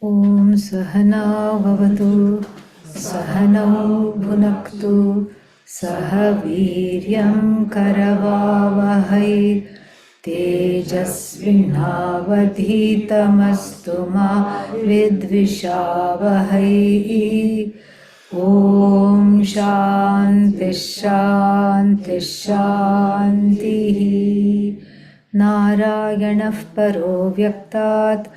ॐ सहना भवतु सहनौ भुनक्तु सह वीर्यं करवावहै तेजस्विनावधीतमस्तु मा विद्विषावहै ॐ शान्ति शान्ति शान्तिः नारायणः परो व्यक्तात्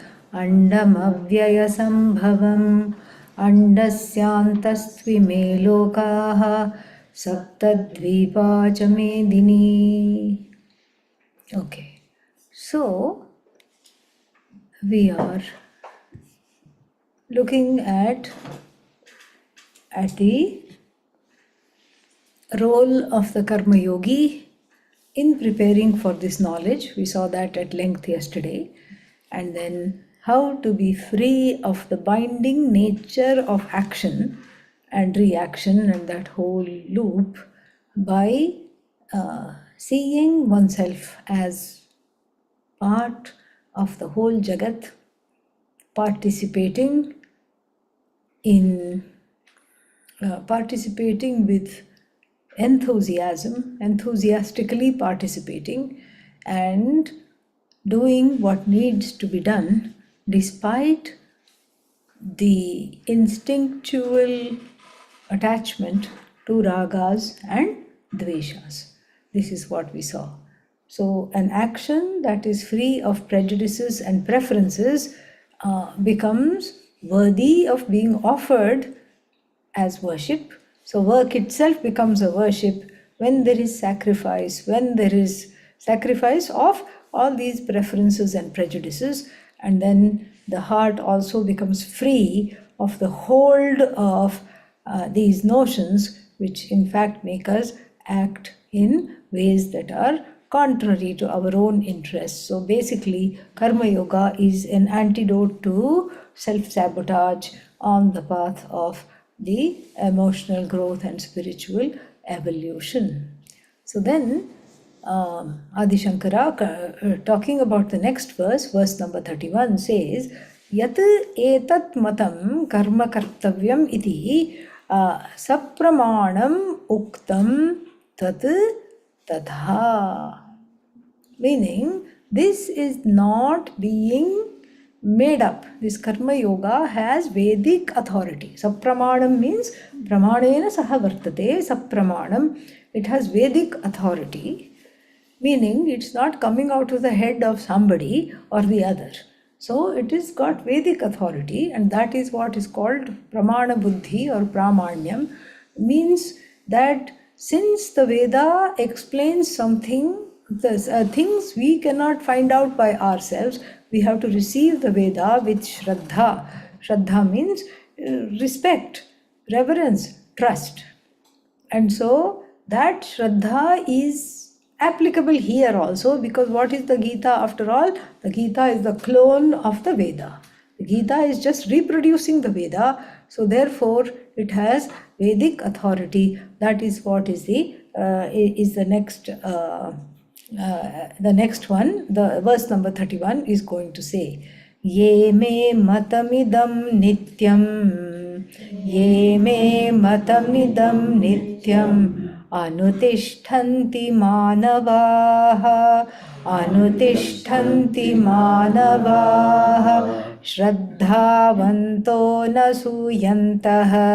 अण्डमव्ययसम्भवम् अण्डस्यान्तस्त्विमे लोकाः सप्तद्वीपा च मेदिनी. Okay, so we are looking at the role of the Karma Yogi in preparing for this knowledge. We saw that at length yesterday. And then how to be free of the binding nature of action and reaction and that whole loop by seeing oneself as part of the whole Jagat, participating with enthusiasm, enthusiastically participating and doing what needs to be done despite the instinctual attachment to ragas and dveshas. This is what we saw. So an action that is free of prejudices and preferences becomes worthy of being offered as worship. So work itself becomes a worship when there is sacrifice, when there is sacrifice of all these preferences and prejudices, and then the heart also becomes free of the hold of these notions which in fact make us act in ways that are contrary to our own interests. So basically, Karma Yoga is an antidote to self-sabotage on the path of the emotional growth and spiritual evolution. So then, Adi Shankara, talking about the next verse, verse number 31, says, Yat etat matam karma kartavyam iti sapramanam uktam tat tadha. Meaning, this is not being made up. This Karma Yoga has Vedic authority. Sapramanam means pramanena saha vartate. Sapramanam, it has Vedic authority. Meaning, it's not coming out of the head of somebody or the other. So, it is got Vedic authority, and that is what is called Pramana Buddhi or Pramanyam. Means that since the Veda explains something, things we cannot find out by ourselves, we have to receive the Veda with Shraddha. Shraddha means respect, reverence, trust. And so that Shraddha is applicable here also, because what is the Gita after all? The Gita is the clone of the Veda. The Gita is just reproducing the Veda, so therefore it has Vedic authority. That is what is the next one. The verse number 31 is going to say, Ye me matamidam nityam, Ye me matamidam nityam, Anutishtanti manavaha, Anutishtanti manavaha, Shraddhavanto nasuyantaha,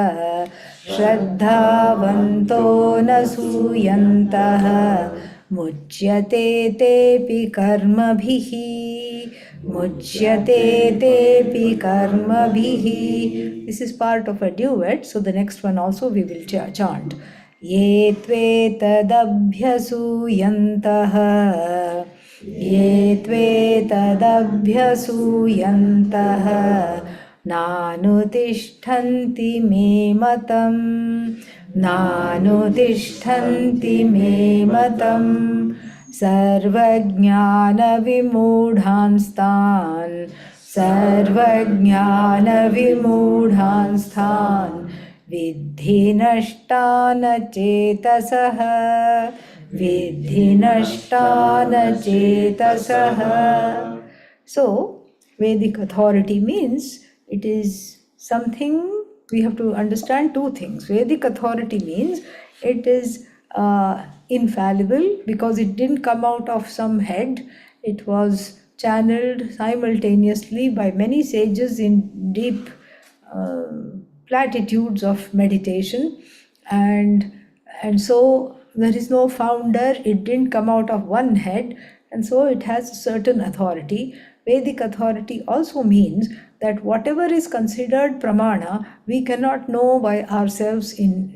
Shraddhavanto nasuyantaha, Mujyate tepi karmabhihi, Mujyate tepi karmabhihi. This is part of a duet, so the next one also we will chant. Ye tve tadabhyasuyantaha, Ye tve tadabhyasuyantaha, Nanutishtanti me matam, Nanutishtanti me matam, Sarvajnana vimudhanstan, Sarvajnana vimudhanstan, Vidhi nashtana chetasaha, Vidhi nashtana chetasaha. So, Vedic authority means It is something we have to understand two things. Vedic authority means it is infallible because it didn't come out of some head. It was channeled simultaneously by many sages in deep platitudes of meditation, and so there is no founder. It didn't come out of one head, and so it has a certain authority. Vedic authority also means that whatever is considered pramana, we cannot know by ourselves in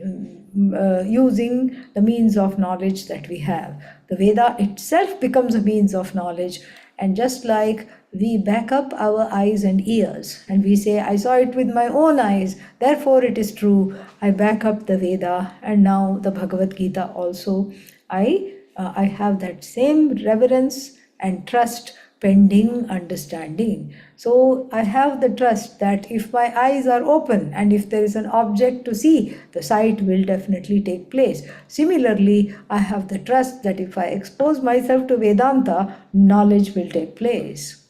using the means of knowledge that we have. The Veda itself becomes a means of knowledge, and just like we back up our eyes and ears and we say, I saw it with my own eyes, therefore it is true, I back up the Veda and now the Bhagavad Gita also. I have that same reverence and trust pending understanding. So I have the trust that if my eyes are open and if there is an object to see, the sight will definitely take place. Similarly, I have the trust that if I expose myself to Vedanta, knowledge will take place.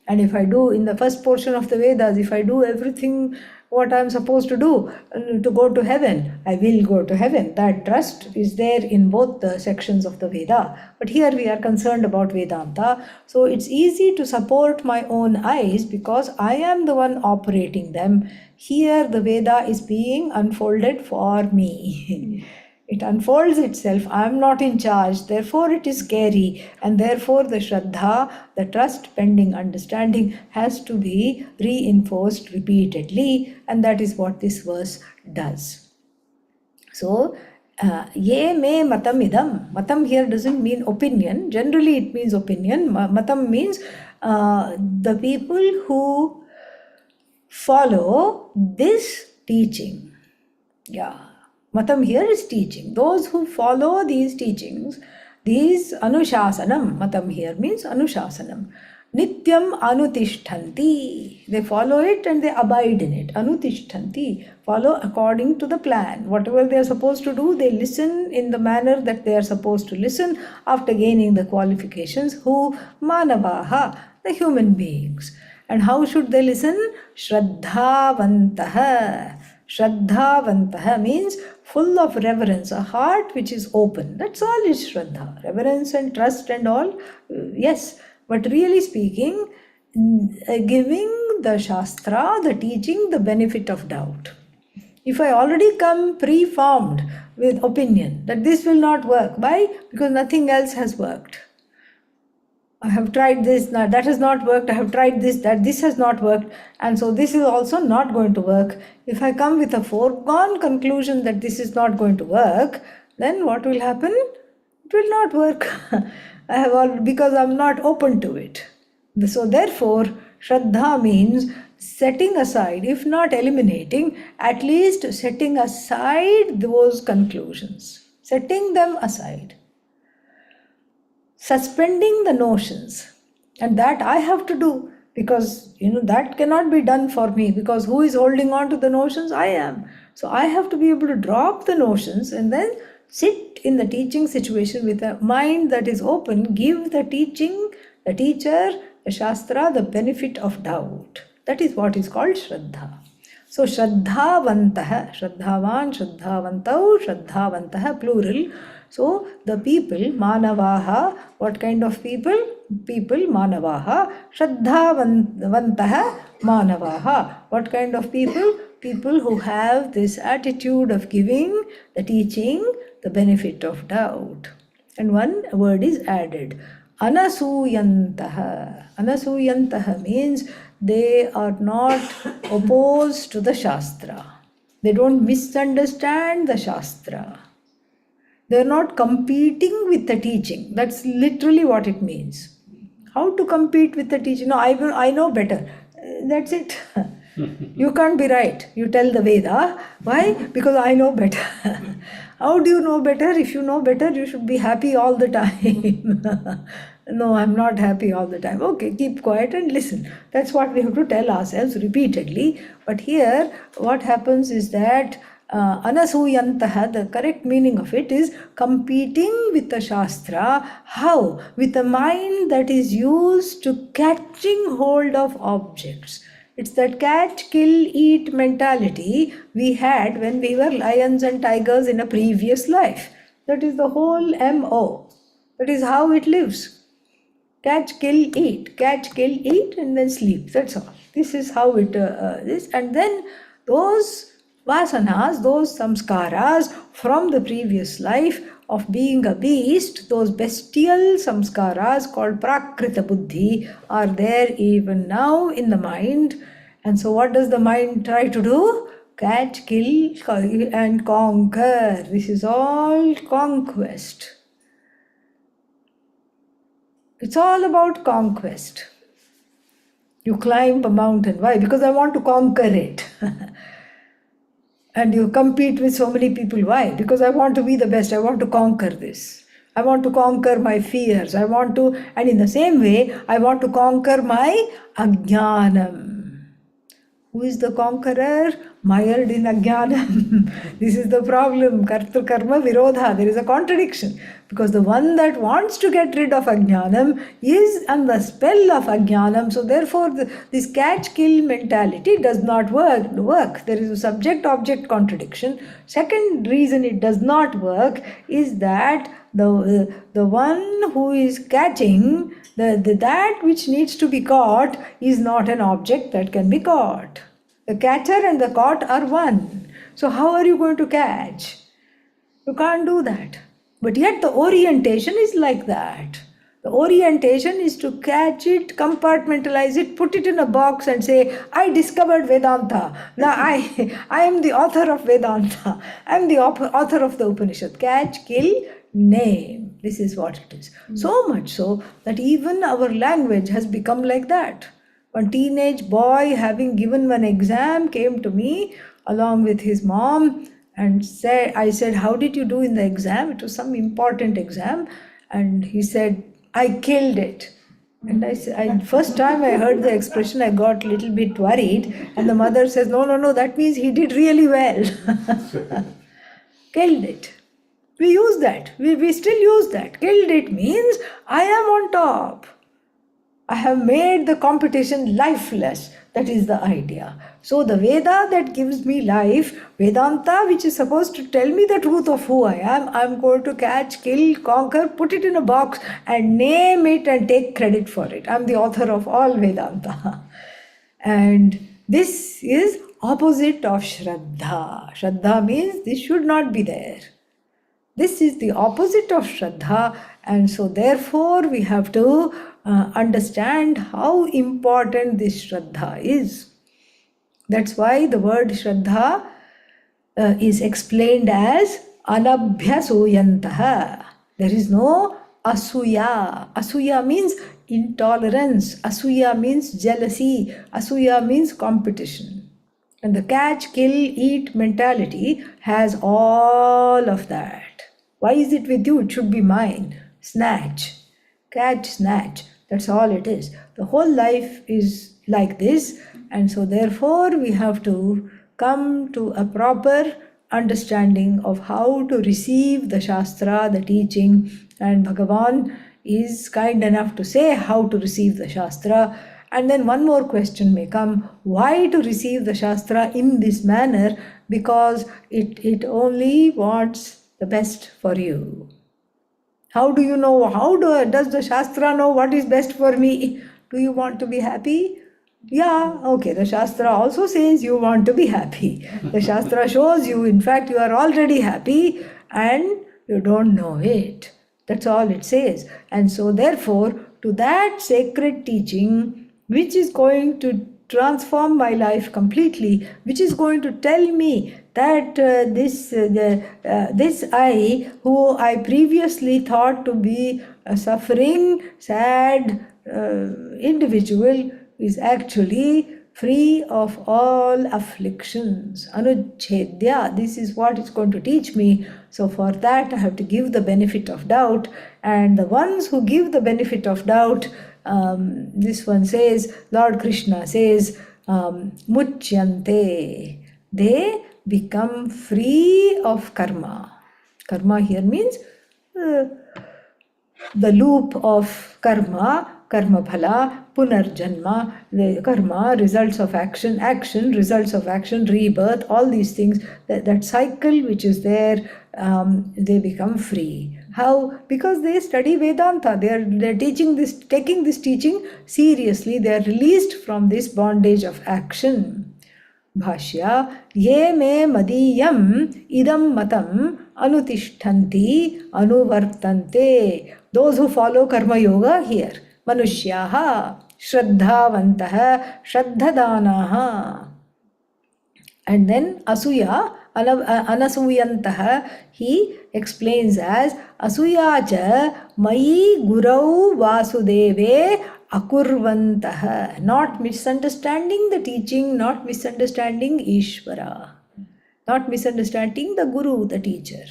And if I do in the first portion of the Vedas, if I do everything what I am supposed to do to go to heaven, I will go to heaven. That trust is there in both the sections of the Veda. But here we are concerned about Vedanta. So it's easy to support my own eyes because I am the one operating them. Here the Veda is being unfolded for me. It unfolds itself. I am not in charge. Therefore, it is scary. And therefore, the Shraddha, the trust pending understanding, has to be reinforced repeatedly. And that is what this verse does. So, ye me matam idam. Matam here doesn't mean opinion. Generally, it means opinion. Matam means the people who follow this teaching. Yeah. Matam here is teaching. Those who follow these teachings, these anushasanam, matam here means anushasanam. Nityam anutishtanti. They follow it and they abide in it. Anutishtanti. Follow according to the plan. Whatever they are supposed to do, they listen in the manner that they are supposed to listen after gaining the qualifications. Who? Manavaha, the human beings. And how should they listen? Shraddhavantaha. Shraddhavantaha means full of reverence, a heart which is open. That's all is Shraddha. Reverence and trust and all, yes. But really speaking, giving the Shastra, the teaching, the benefit of doubt. If I already come preformed with opinion that this will not work, why? Because nothing else has worked. I have tried this, that has not worked. I have tried this, that this has not worked. And so this is also not going to work. If I come with a foregone conclusion that this is not going to work, then what will happen? It will not work. Because I'm not open to it. So therefore, Shraddha means setting aside, if not eliminating, at least setting aside those conclusions. Setting them aside. Suspending the notions, and that I have to do because that cannot be done for me, because who is holding on to the notions? I am. So I have to be able to drop the notions and then sit in the teaching situation with a mind that is open, give the teaching, the teacher, the Shastra, the benefit of doubt. That is what is called Shraddha. So Shraddhavantaha, Shraddhavan, Shraddhavantau, Shraddhavantaha, plural. So the people, Manavaha, what kind of people? People, Manavaha. Shraddhavantaha, Manavaha. What kind of people? People who have this attitude of giving the teaching, the benefit of doubt. And one word is added. Anasuyantaha. Anasuyantaha means they are not opposed to the Shastra. They don't misunderstand the Shastra. They're not competing with the teaching. That's literally what it means. How to compete with the teaching? No, I know better. That's it. You can't be right. You tell the Veda. Why? Because I know better. How do you know better? If you know better, you should be happy all the time. No, I'm not happy all the time. Okay, keep quiet and listen. That's what we have to tell ourselves repeatedly. But here, what happens is that Anasuyantaha, the correct meaning of it is competing with the Shastra. How? With a mind that is used to catching hold of objects. It's that catch, kill, eat mentality we had when we were lions and tigers in a previous life. That is the whole MO. That is how it lives. Catch, kill, eat. Catch, kill, eat, and then sleep. That's all. This is how it is. And then those vasanas, those samskaras from the previous life of being a beast, those bestial samskaras called prakrita buddhi are there even now in the mind. And so what does the mind try to do? Catch, kill, and conquer. This is all conquest. It's all about conquest. You climb a mountain. Why? Because I want to conquer it. And you compete with so many people. Why? Because I want to be the best. I want to conquer this. I want to conquer my fears. And in the same way, I want to conquer my ajnanam. Who is the conqueror? Mired in ajnanam. This is the problem. Karta karma virodha. There is a contradiction. Because the one that wants to get rid of ajnanam is under the spell of ajnanam. So therefore, this catch-kill mentality does not work. There is a subject-object contradiction. Second reason it does not work is that the one who is catching, that which needs to be caught is not an object that can be caught. The catcher and the caught are one. So how are you going to catch? You can't do that. But yet the orientation is like that. The orientation is to catch it, compartmentalize it, put it in a box and say, I discovered Vedanta. Now I am the author of Vedanta. I am the author of the Upanishad. Catch, kill, name. This is what it is. So much so that even our language has become like that. One teenage boy having given one exam came to me along with his mom and I said, how did you do in the exam? It was some important exam. And he said, I killed it. And first time I heard the expression, I got a little bit worried. And the mother says, no, that means he did really well. Killed it. We use that. We still use that. Killed it means I am on top. I have made the competition lifeless. That is the idea. So the Veda that gives me life, Vedanta, which is supposed to tell me the truth of who I am, I'm going to catch, kill, conquer, put it in a box and name it and take credit for it. I'm the author of all Vedanta. And this is opposite of Shraddha. Shraddha means this should not be there. This is the opposite of Shraddha, and so therefore we have to understand how important this Shraddha is. That's why the word Shraddha is explained as anabhyasuyantaha. There is no asuya. Asuya means intolerance. Asuya means jealousy. Asuya means competition. And the catch, kill, eat mentality has all of that. Why is it with you? It should be mine. Snatch. Catch, snatch. That's all it is. The whole life is like this. And so therefore we have to come to a proper understanding of how to receive the Shastra, the teaching. And Bhagavan is kind enough to say how to receive the Shastra. And then one more question may come, why to receive the Shastra in this manner? Because it only wants the best for you. How do you know? Does the Shastra know what is best for me? Do you want to be happy? Yeah, okay. The Shastra also says you want to be happy. The Shastra shows you, in fact, you are already happy and you don't know it. That's all it says. And so therefore, to that sacred teaching, which is going to transform my life completely, which is going to tell me that this I, who I previously thought to be a suffering, sad individual, is actually free of all afflictions. Anuchedya, this is what it's going to teach me. So for that I have to give the benefit of doubt. And the ones who give the benefit of doubt, this one says, Lord Krishna says, muchyante, they become free of karma. Karma here means the loop of karma. karma phala, punarjanma, the karma, results of action, action, results of action, rebirth, all these things, that cycle which is there, they become free. How? Because they study Vedanta. They're teaching this, taking this teaching seriously. They are released from this bondage of action. Bhashya, ye me madiyam idam matam anutishtanti anuvartante. Those who follow karma yoga here. Manushyaha, shraddhavantaha, shraddhadanaha. And then asuya, anasuyantaha, he explains as asuyacha mayi gurau vasudeve akurvantaha. Not misunderstanding the teaching, not misunderstanding Ishvara, not misunderstanding the Guru, the teacher.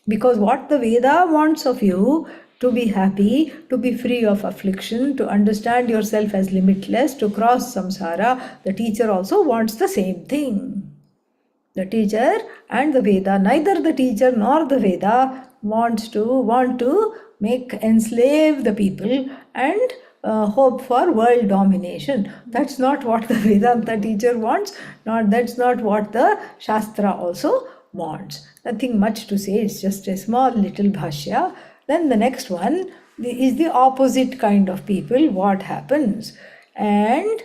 Because what the Veda wants of you, to be happy, to be free of affliction, to understand yourself as limitless, to cross samsara, the teacher also wants the same thing. The teacher and the Veda, neither the teacher nor the Veda want to enslave the people and hope for world domination. That's not what the Vedanta teacher wants, that's not what the Shastra also wants. Nothing much to say, it's just a small little bhashya. Then the next one is the opposite kind of people, what happens. And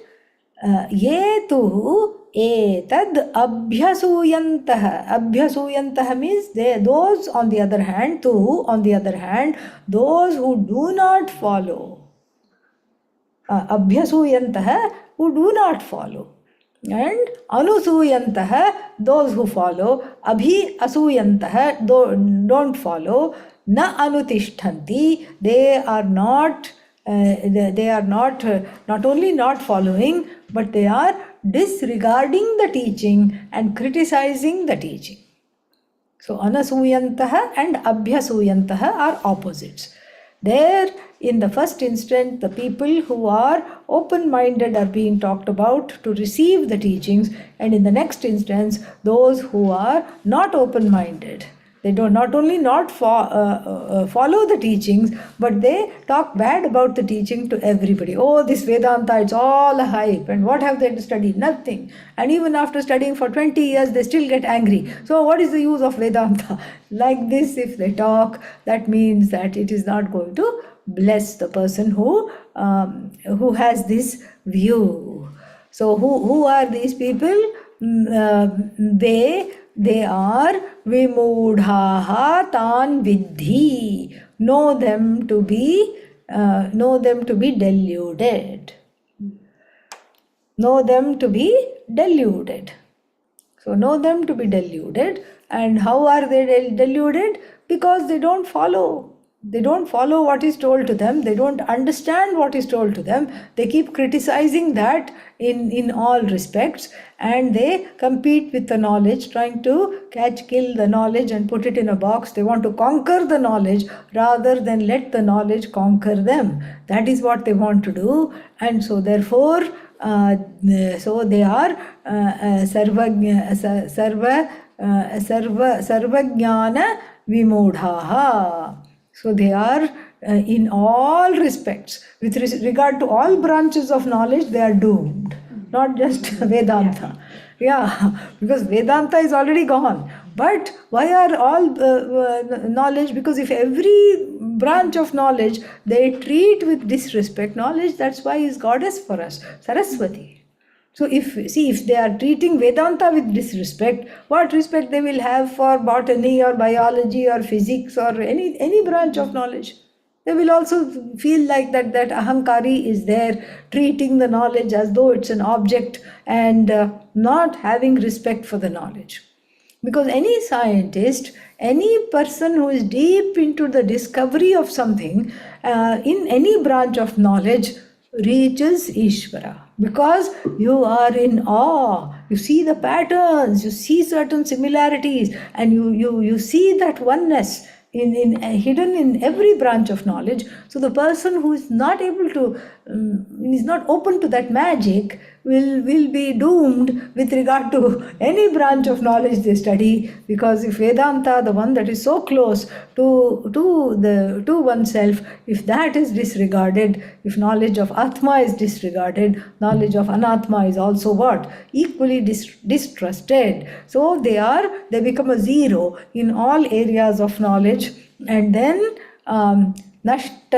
ye tu etad abhyasuyantah. Abhyasuyantah means those on the other hand, those who do not follow. Abhyasuyantah, who do not follow. And anusuyantah, those who follow. Abhi asuyantah, don't follow. Na anutishtanti, they are not not only not following, but they are disregarding the teaching and criticizing the teaching. So anasuyantaha and abhyasuyantaha are opposites. There, in the first instant, the people who are open-minded are being talked about to receive the teachings, and in the next instance, those who are not open-minded. They do not only not follow the teachings, but they talk bad about the teaching to everybody. Oh, this Vedanta, it's all a hype. And what have they studied? Nothing. And even after studying for 20 years, they still get angry. So what is the use of Vedanta? Like this, if they talk, that means that it is not going to bless the person who has this view. So who are these people? They are vimudhaha tan vidhi. Know them to be deluded. Know them to be deluded. So know them to be deluded. And how are they deluded? Because they don't follow. They don't follow what is told to them. They don't understand what is told to them. They keep criticizing that in all respects, and they compete with the knowledge, trying to kill the knowledge and put it in a box. They want to conquer the knowledge rather than let the knowledge conquer them. That is what they want to do. And so therefore, so they are sarvajnana vimudhaha. So they are in all respects, with regard to all branches of knowledge, they are doomed. Not just Vedanta. Yeah, because Vedanta is already gone. But why are all knowledge? Because if every branch of knowledge they treat with disrespect, knowledge, that's why is goddess for us, Saraswati. So if they are treating Vedanta with disrespect, what respect they will have for botany or biology or physics or any branch of knowledge? They will also feel like that ahankari is there, treating the knowledge as though it's an object and not having respect for the knowledge. Because any scientist, any person who is deep into the discovery of something in any branch of knowledge reaches Ishvara. Because you are in awe, you see the patterns, you see certain similarities, and you see that oneness hidden in every branch of knowledge. So the person who is not able to is not open to that magic will be doomed with regard to any branch of knowledge they study, because if Vedanta, the one that is so close to oneself, if that is disregarded, if knowledge of Atma is disregarded, knowledge of Anatma is also what? Equally distrusted. So they become a zero in all areas of knowledge, and then Nashtan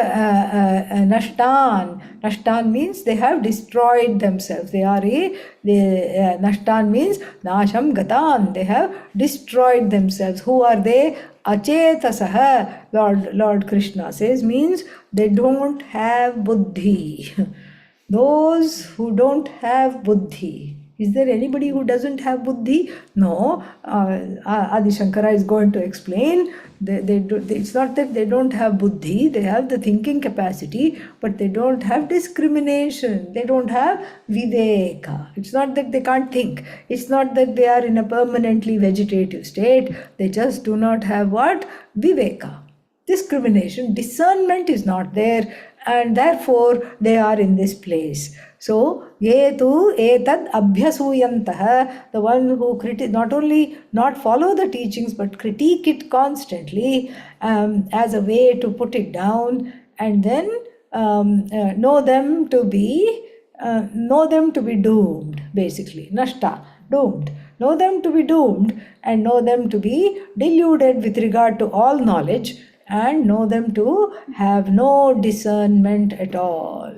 means they have destroyed themselves. Nashtan means Nasham Gatan. They have destroyed themselves. Who are they? Achetasaha, Lord Krishna says, means they don't have buddhi. Those who don't have buddhi. Is there anybody who doesn't have buddhi? No. Adi Shankara is going to explain. It's not that they don't have buddhi, they have the thinking capacity, but they don't have discrimination. They don't have viveka. It's not that they can't think. It's not that they are in a permanently vegetative state. They just do not have what? Viveka. Discrimination, discernment is not there, and therefore they are in this place. So, yetu etad abhyasuyantah, the one who not only not follow the teachings but critique it constantly as a way to put it down, and then know them to be doomed, basically. Nashta, doomed. Know them to be doomed, and know them to be deluded with regard to all knowledge, and know them to have no discernment at all.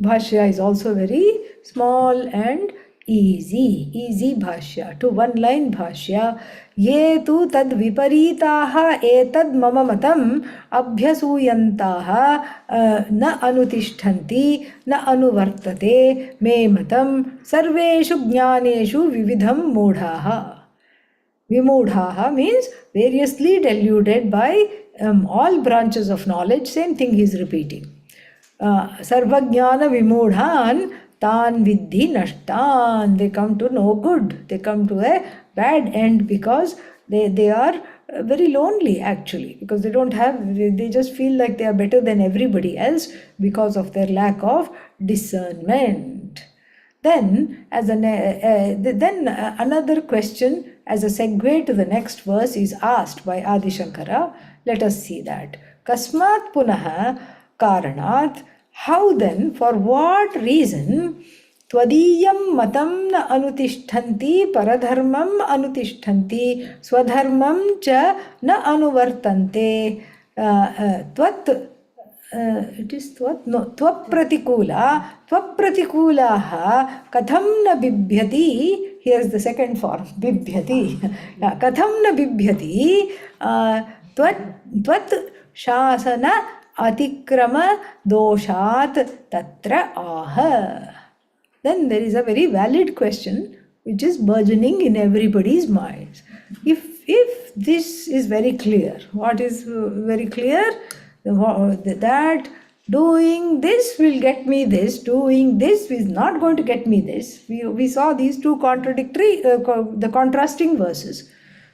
Bhashya is also very small and easy Bhashya. To one line Bhashya. Ye tu tad viparitaha etad mama matam abhyasuyantaha na anutishtanti na anuvartate me matam sarveshu jnaneshu vividham mudhaha. Vimudhaha means variously deluded by all branches of knowledge. Same thing he is repeating. Sarvajnana vimudhan tan vidhi nashtan. They come to no good. They come to a bad end because they are very lonely actually, because they just feel like they are better than everybody else because of their lack of discernment. Then, another question as a segue to the next verse is asked by Adi Shankara. Let us see that. Kasmat punaha karanat. How then, for what reason, Twadiyam matam na anutishtanti paradharmam anutishtanti swadharmam cha na anuvartante tvapratikulaha katham na bibhyati. Here's the second form, bibhyati. Katham na bibhyati tvat shasana atikrama doshat tatra aha. Then there is a very valid question which is burgeoning in everybody's minds. If this is very clear, what is very clear? That doing this will get me this, doing this is not going to get me this. We saw these two the contrasting verses.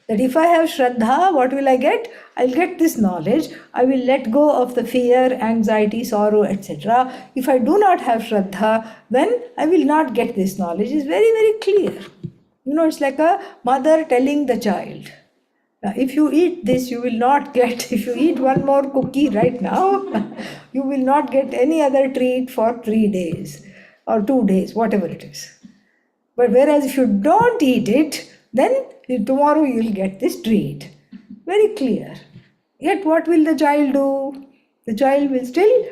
That if I have Shraddha, what will I get? I'll get this knowledge. I will let go of the fear, anxiety, sorrow, etc. If I do not have Shraddha, then I will not get this knowledge. It's very, very clear. It's like a mother telling the child. If you eat this, you will not get, if you eat one more cookie right now, you will not get any other treat for 3 days or 2 days, whatever it is. But whereas if you don't eat it, then tomorrow you will get this treat. Very clear. Yet what will the child do? The child will still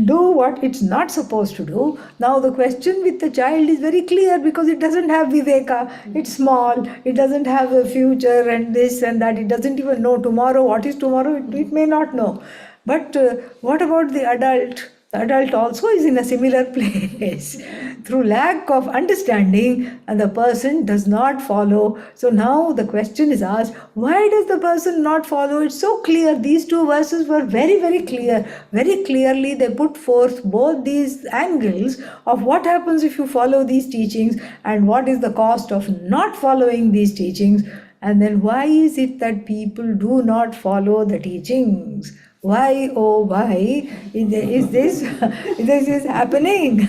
do what it's not supposed to do. Now the question with the child is very clear because it doesn't have viveka. It's small. It doesn't have a future and this and that. It doesn't even know tomorrow. What is tomorrow? It may not know. But what about the adult? The adult also is in a similar place. Through lack of understanding, and the person does not follow. So now the question is asked, why does the person not follow? It's so clear. These two verses were very, very clear. Very clearly they put forth both these angles of what happens if you follow these teachings and what is the cost of not following these teachings. And then why is it that people do not follow the teachings? Why, oh why is this this is happening?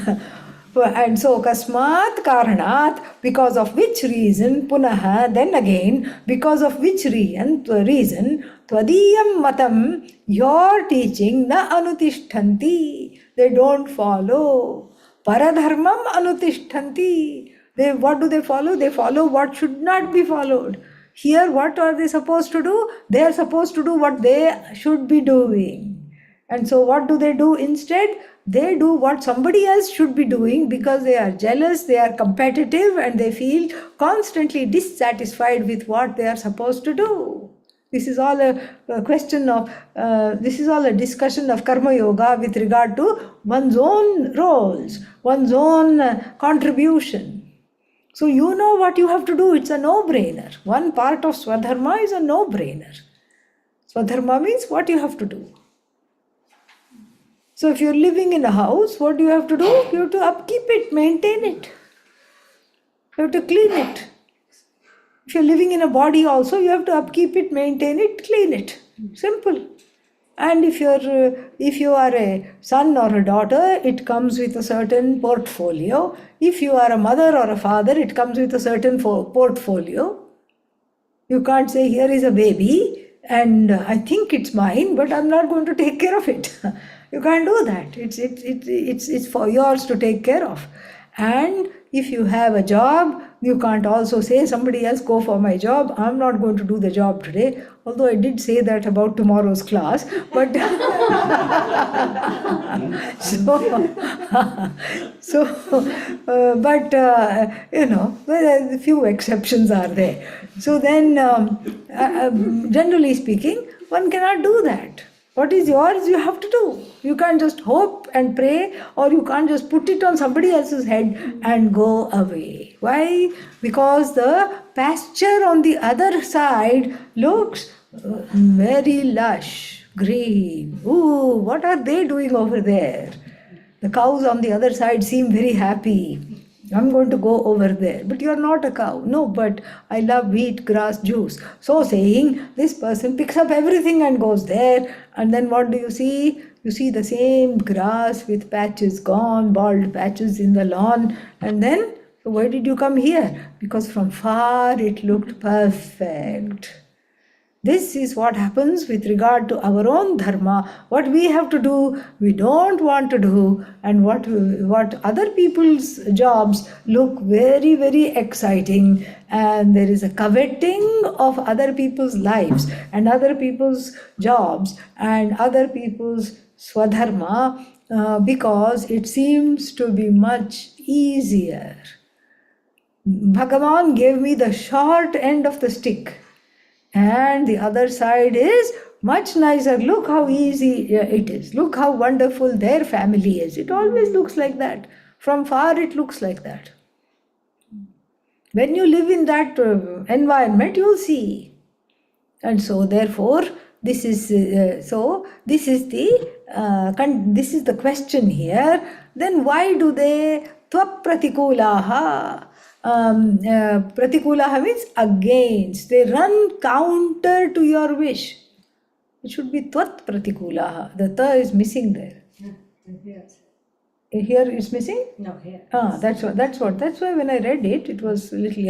And so kasmat karanat, because of which reason, punaha, then again, because of which reason, twadiyam matam, your teaching, na anutishtanti, they don't follow. Paradharmam anutishtanti. What do they follow? They follow what should not be followed. Here, what are they supposed to do? They are supposed to do what they should be doing. And so, what do they do instead? They do what somebody else should be doing because they are jealous, they are competitive, and they feel constantly dissatisfied with what they are supposed to do. This is all a question of, this is all a discussion of karma yoga with regard to one's own roles, one's own contribution. So you know what you have to do. It's a no-brainer. One part of Swadharma is a no-brainer. Swadharma means what you have to do. So if you're living in a house, what do you have to do? You have to upkeep it, maintain it. You have to clean it. If you're living in a body also, you have to upkeep it, maintain it, clean it. Simple. And if you are a son or a daughter, it comes with a certain portfolio. If you are a mother or a father, it comes with a certain portfolio. You can't say, here is a baby and I think it's mine, but I'm not going to take care of it. You can't do that. It's for yours to take care of. And if you have a job, you can't also say, somebody else go for my job. I'm not going to do the job today. Although I did say that about tomorrow's class, but a few exceptions are there. So then, generally speaking, one cannot do that. What is yours, you have to do. You can't just hope and pray, or you can't just put it on somebody else's head and go away. Why? Because the pasture on the other side looks very lush, green. Ooh, what are they doing over there? The cows on the other side seem very happy. I'm going to go over there. But you're not a cow. No, but I love wheat, grass, juice. So saying, this person picks up everything and goes there. And then what do you see? You see the same grass with patches gone, bald patches in the lawn. And then, so why did you come here? Because from far it looked perfect. This is what happens with regard to our own dharma. What we have to do, we don't want to do, and what other people's jobs look very, very exciting, and there is a coveting of other people's lives and other people's jobs and other people's swadharma because it seems to be much easier. Bhagavan gave me the short end of the stick. And the other side is much nicer. Look how easy it is. Look how wonderful their family is. It always looks like that. From far it looks like that. When you live in that environment, you'll see. And so therefore, this is the question here. Then why do they tvapratikulaha? Pratikulaha means against. They run counter to your wish. It should be tvat pratikulaha. The ta is missing there. Here it's missing? No, here. That's why when I read it, it was a little,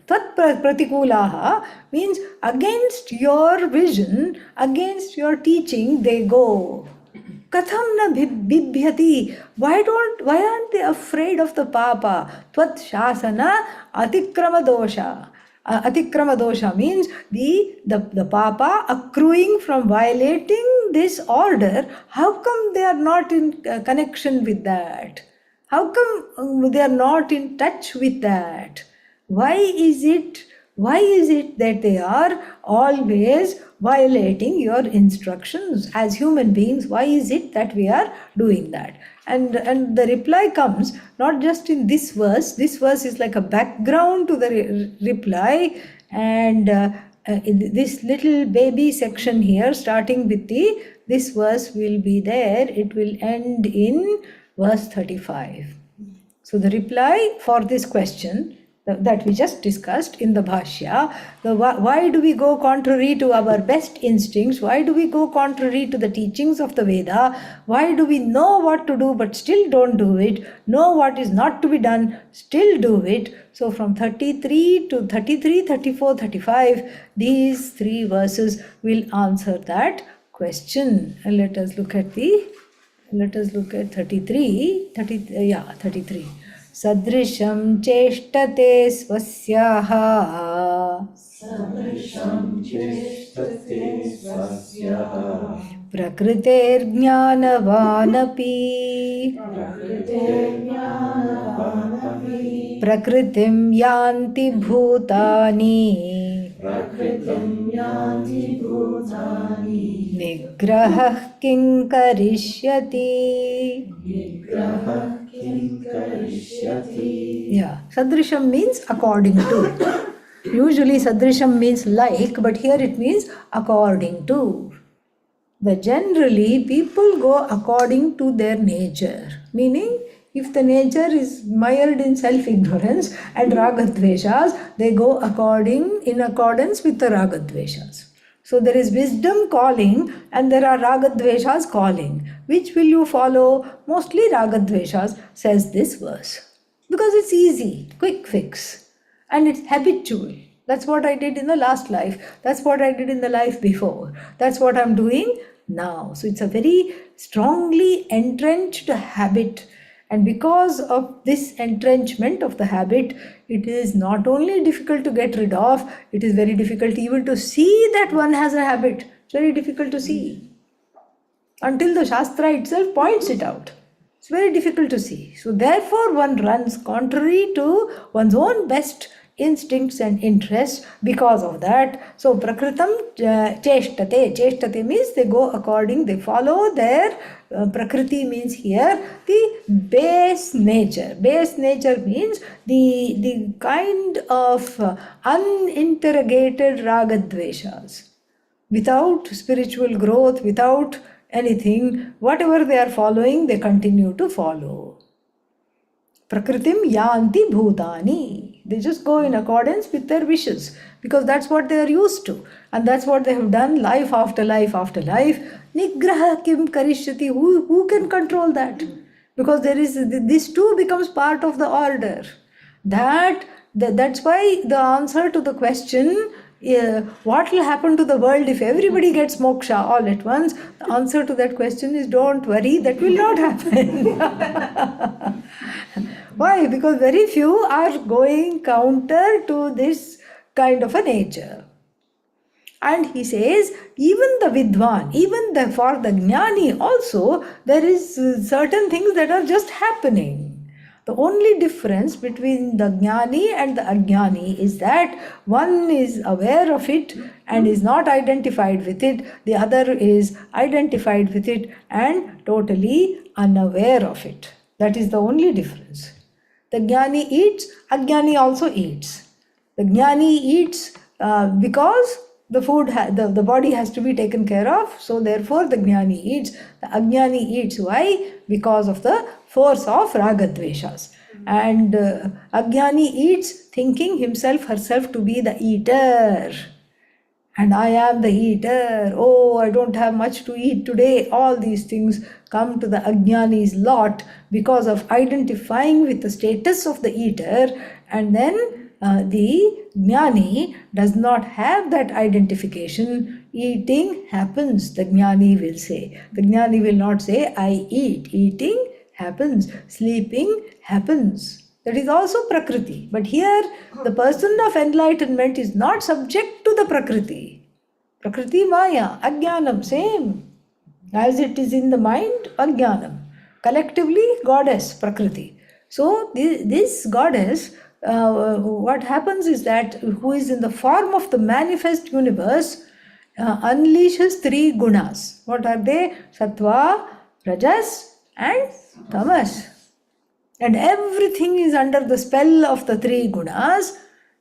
Tvat pratikulaha means against your vision, against your teaching, they go. Katham na bibhyati. Why aren't they afraid of the papa? Tvat shasana atikrama dosha. Atikrama dosha means the papa accruing from violating this order. How come they are not in connection with that? How come they are not in touch with that? Why is it that they are always violating your instructions as human beings? Why is it that we are doing that? And the reply comes not just in this verse. This verse is like a background to the reply, and in this little baby section here, starting with this verse will be there. It will end in verse 35. So the reply for this question, that we just discussed in the Bhashya. Why do we go contrary to our best instincts? Why do we go contrary to the teachings of the Veda? Why do we know what to do but still don't do it? Know what is not to be done, still do it? So from 33 to 33, 34, 35, these three verses will answer that question. And let us look at 33, 33. Sadrisham cheshtate swasyaha prakriter jnanavanapi prakritim yanti bhutani nigrahah king karishyati. Yeah, Sadrisham means according to. Usually Sadrisham means like, but here it means according to. But generally people go according to their nature. Meaning, if the nature is mired in self-ignorance and ragadveshas, they go in accordance with the ragadveshas. So there is wisdom calling and there are ragadveshas calling. Which will you follow? Mostly ragadveshas, says this verse. Because it's easy, quick fix. And it's habitual. That's what I did in the last life. That's what I did in the life before. That's what I'm doing now. So it's a very strongly entrenched habit. And because of this entrenchment of the habit, it is not only difficult to get rid of, it is very difficult even to see that one has a habit. It's very difficult to see. Until the Shastra itself points it out. It's very difficult to see. So therefore one runs contrary to one's own best instincts and interests because of that. So prakritam cheshtate. Cheshtate means they follow their prakriti means here the base nature. Base nature means the kind of uninterrogated ragadveshas. Without spiritual growth, without anything, whatever they are following, they continue to follow. Prakritim yanti bhutani. They just go in accordance with their wishes because that's what they are used to and that's what they have done life after life after life. Nigraha kim karishyati. Who can control that? Because this too becomes part of the order. That's why the answer to the question, what will happen to the world if everybody gets moksha all at once? The answer to that question is don't worry, that will not happen. Why? Because very few are going counter to this kind of a nature. And he says, even the vidwan, for the jnani also, there is certain things that are just happening. The only difference between the jnani and the ajnani is that one is aware of it and is not identified with it, the other is identified with it and totally unaware of it. That is the only difference. The jnani eats, ajnani also eats. The jnani eats because the food, the body has to be taken care of, so therefore the jnani eats. The ajnani eats. Why? Because of the force of ragadveshas. And ajnani eats thinking himself, herself to be the eater. And I am the eater. Oh, I don't have much to eat today. All these things come to the ajnani's lot because of identifying with the status of the eater. And then the jnani does not have that identification. Eating happens, the jnani will say. The jnani will not say, I eat. Eating happens. Sleeping happens. That is also prakriti. But here, the person of enlightenment is not subject to the prakriti. Prakriti maya, ajnanam, same. As it is in the mind, ajnanam. Collectively, goddess, prakriti. So, this goddess, what happens is that who is in the form of the manifest universe unleashes three gunas. What are they? Sattva, Rajas and Tamas. And everything is under the spell of the three gunas,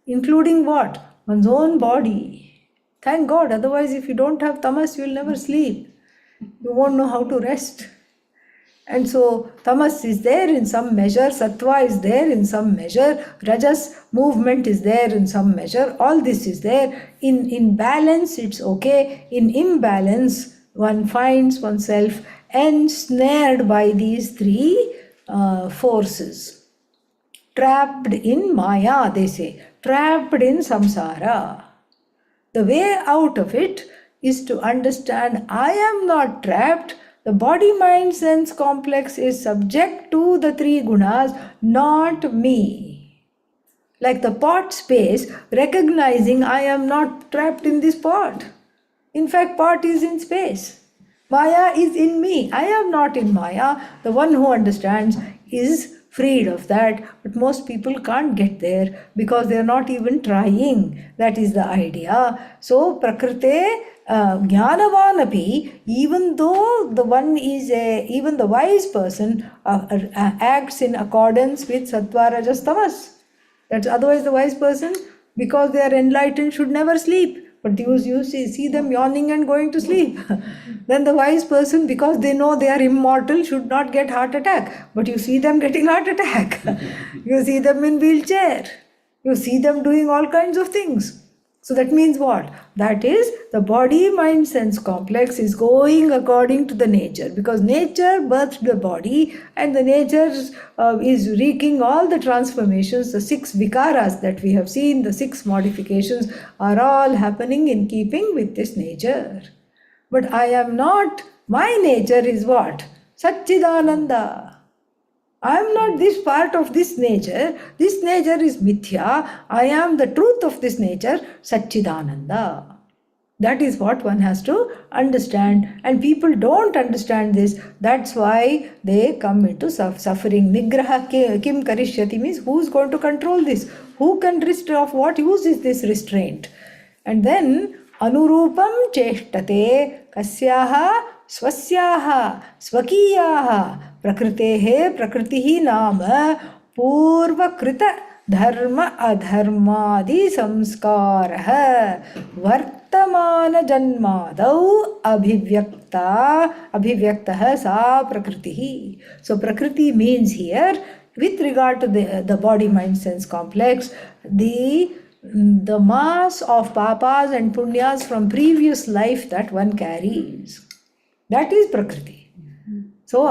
including what? One's own body. Thank God, otherwise if you don't have tamas, you will never sleep. You won't know how to rest. And so tamas is there in some measure, sattva is there in some measure, rajas movement is there in some measure, all this is there. In balance it's okay, in imbalance one finds oneself ensnared by these three forces. Trapped in maya, they say, trapped in samsara. The way out of it is to understand I am not trapped. The body, mind, sense complex is subject to the three gunas, not me. Like the pot space, recognizing I am not trapped in this pot. In fact, pot is in space. Maya is in me. I am not in Maya. The one who understands is freed of that. But most people can't get there because they are not even trying. That is the idea. So, Prakrite Jnanavanapi, even though the one is even the wise person acts in accordance with Sattva, Rajas, Tamas. That's otherwise the wise person, because they are enlightened, should never sleep. But you see them yawning and going to sleep. Then the wise person, because they know they are immortal, should not get heart attack. But you see them getting heart attack. You see them in wheelchair. You see them doing all kinds of things. So that means what? That is, the body, mind, sense complex is going according to the nature, because nature birthed the body and the nature is wreaking all the transformations. The 6 vikaras that we have seen, the 6 modifications are all happening in keeping with this nature. But I am not, my nature is what? Satchidananda. I am not this part of this nature. This nature is mithya. I am the truth of this nature, Satchidananda. That is what one has to understand. And people don't understand this. That's why they come into suffering. Nigraha kim karishyati means who's going to control this? Who can restrain? Of what use is this restraint? And then anurupam cheshtate kasyaha swasyaha swakiyaha प्रकृतेः प्रकृतिः नाम पूर्वकृत धर्म अधर्मादि संस्कारः वर्तमान जन्मादौ अभिव्यक्तः सा प्रकृतिः. So prakriti means here, with regard to the body mind sense complex, the mass of papas and punyas from previous life that one carries, that is prakriti. So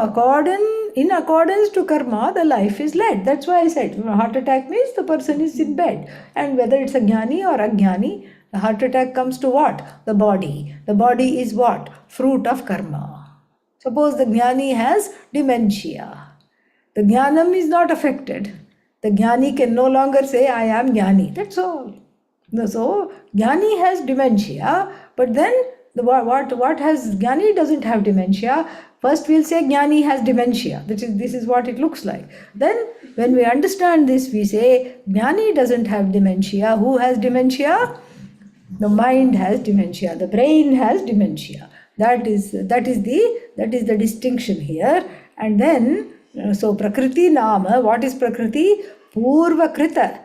in accordance to karma, the life is led. That's why I said heart attack means the person is in bed. And whether it's a jnani or ajnani, the heart attack comes to what? The body. The body is what? Fruit of karma. Suppose the jnani has dementia. The jnanam is not affected. The jnani can no longer say, I am jnani. That's all. So jnani has dementia, but then what has jnani doesn't have dementia. First we'll say jnani has dementia. This is what it looks like. Then when we understand this, we say jnani doesn't have dementia. Who has dementia? The mind has dementia. The brain has dementia. That is the distinction here. And then so prakriti nama, what is prakriti? Purva krita,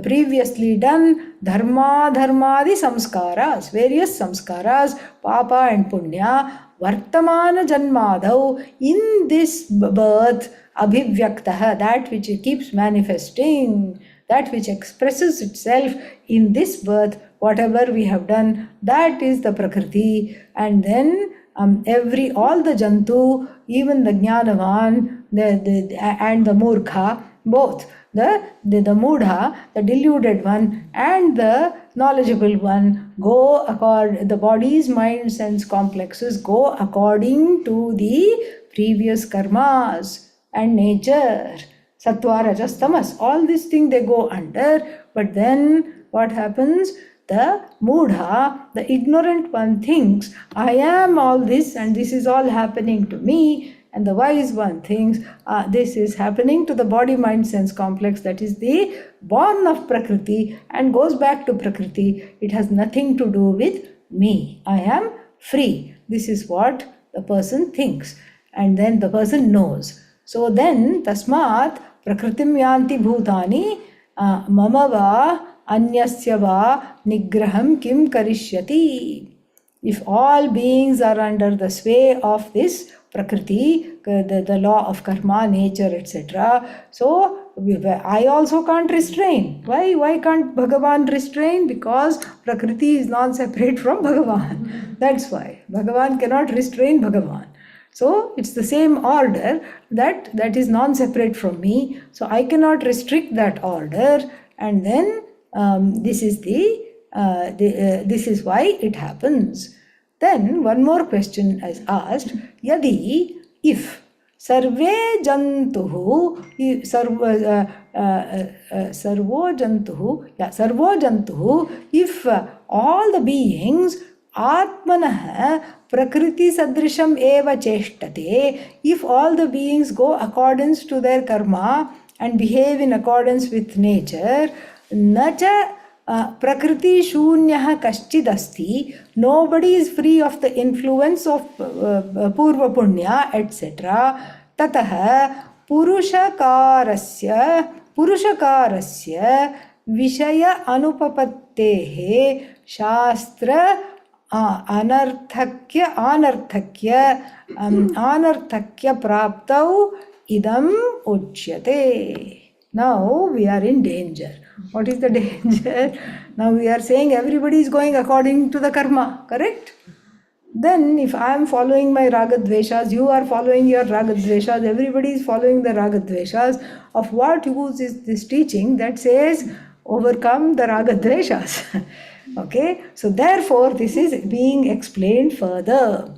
previously done, dharmadi samskaras, various samskaras, papa and punya, vartamana janmadau, in this birth, abhivyaktaha, that which keeps manifesting, that which expresses itself in this birth, whatever we have done, that is the prakriti. And then all the jantu, even the jnanavan, and the murkha, both the mudha, the deluded one, and the knowledgeable one the body's mind sense complexes go according to the previous karmas and nature, sattva, rajas, tamas. All these things they go under. But then what happens? The mudha, the ignorant one, thinks I am all this and this is all happening to me. And the wise one thinks this is happening to the body mind sense complex, that is the born of prakriti and goes back to prakriti. It has nothing to do with me. I am free. This is what the person thinks. And then the person knows. So then tasmat prakritim yanti bhutani mama va anyasya va nigraham kim karishyati. If all beings are under the sway of this Prakriti, the law of karma, nature, etc. So I also can't restrain. Why can't Bhagavan restrain? Because Prakriti is non-separate from Bhagavan. That's why Bhagavan cannot restrain Bhagavan. So it's the same order that is non-separate from me. So I cannot restrict that order, and then this is this is why it happens. Then one more question is asked: Yadi, if sarve jantuhu, sarvo jantuhu, if all the beings atmanah prakriti sadrisham eva cheshtate, if all the beings go accordance to their karma and behave in accordance with nature, nacha prakriti shunyah kaschidasti, nobody is free of the influence of purva punya, etc. Tatah puruषकारस्य विषय अनुपपत्तेः शास्त्र अनर्थक्य प्राप्तौ idam uchyate. Now we are in danger. What is the danger? Now we are saying everybody is going according to the karma, correct? Then if I am following my ragadveshas, you are following your ragadveshas, everybody is following the ragadveshas, of what use is this teaching that says overcome the ragadveshas? Okay, so therefore this is being explained further.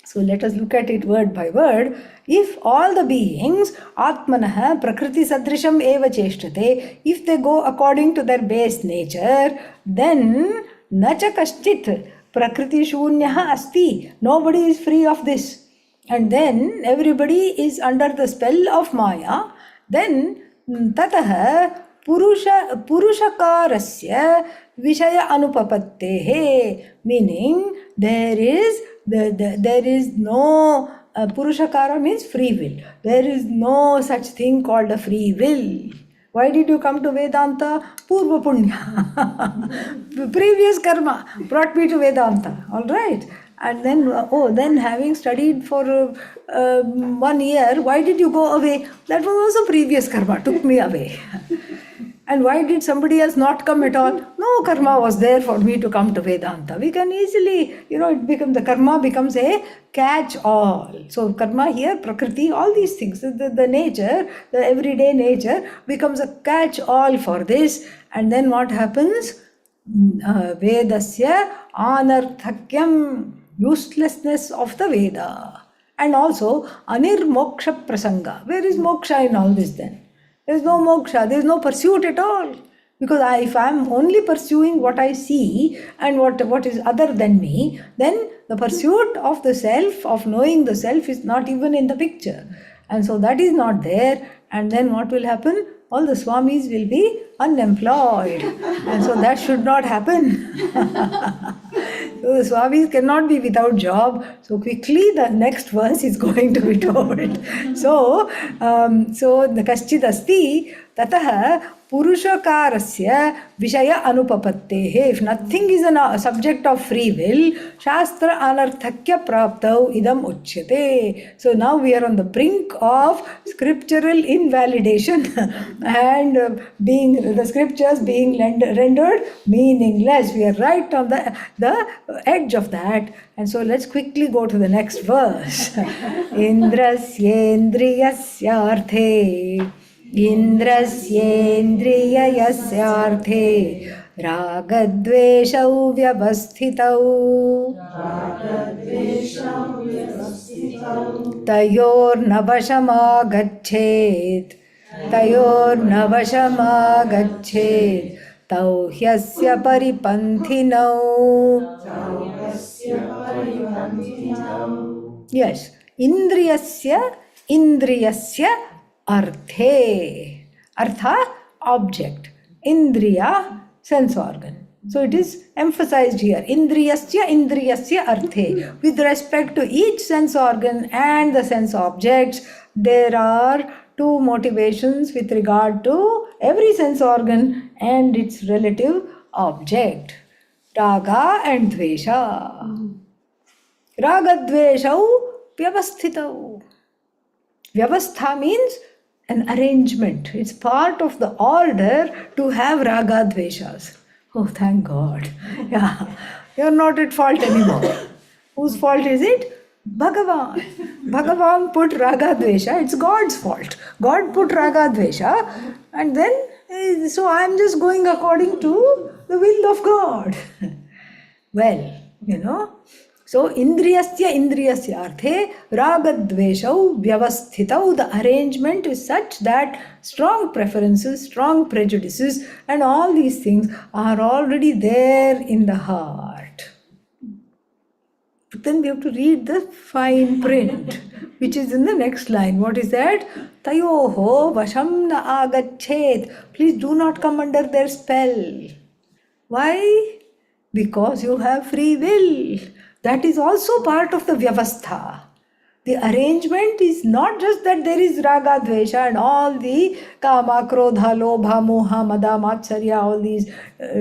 So let us look at it word by word. If all the beings, atmanah prakriti sadrisham eva cheshtate, if they go according to their base nature, then nacha kaschit prakriti shunyah asti, nobody is free of this. And then everybody is under the spell of Maya. Then tatah purushakarasya vishaya anupapattehe, meaning there is no purushakara means free will. There is no such thing called a free will. Why did you come to Vedanta? Purva punya. Previous karma brought me to Vedanta. All right. And then, then having studied for 1 year, why did you go away? That was also previous karma, took me away. And why did somebody else not come at all? No karma was there for me to come to Vedanta. We can easily, the karma becomes a catch-all. So karma here, prakriti, all these things, the nature, the everyday nature becomes a catch-all for this. And then what happens? Vedasya anarthakyam, uselessness of the Veda. And also anirmoksha prasanga. Where is moksha in all this then? There is no moksha, there is no pursuit at all. Because if I am only pursuing what I see and what is other than me, then the pursuit of the self, of knowing the self, is not even in the picture. And so that is not there. And then what will happen? All the Swamis will be unemployed. And so that should not happen. So the Swamis cannot be without job. So quickly the next verse is going to be told. So the kaschid asti tatah purushakarasya vishaya anupapattehe. If nothing is a subject of free will, shastra anarthakya praptau idam uchyate. So now we are on the brink of scriptural invalidation and the scriptures being rendered meaningless. We are right on the edge of that. And so let's quickly go to the next verse. Indrasyendriyasyarthe Indrasyendriyasarthe ragadveshau vyavasthitau tayor navashamagachet tau hyasya paripanthinau. Yes, indriyasya arthe. Artha, object. Indriya, sense organ. So it is emphasized here. Indriyasya arthe. With respect to each sense organ and the sense objects, there are two motivations with regard to every sense organ and its relative object. Raga and Dvesha. Raga Dveshau Vyavasthitau. Vyavastha means an arrangement. It's part of the order to have raga dveshas. Oh, thank God. Yeah, you're not at fault anymore. Whose fault is it? Bhagavan. Bhagavan put raga dvesha. It's God's fault. God put raga dvesha, and then so I'm just going according to the will of God. Well, so indriyasya arthe ragadveshau vyavasthitau, the arrangement is such that strong preferences, strong prejudices, and all these things are already there in the heart. But then we have to read the fine print, which is in the next line. What is that? Tayoho vasham na agachet. Please do not come under their spell. Why? Because you have free will. That is also part of the vyavastha. The arrangement is not just that there is raga, dvesha and all the kama, krodha, lobha, moha, mada, matsarya, all these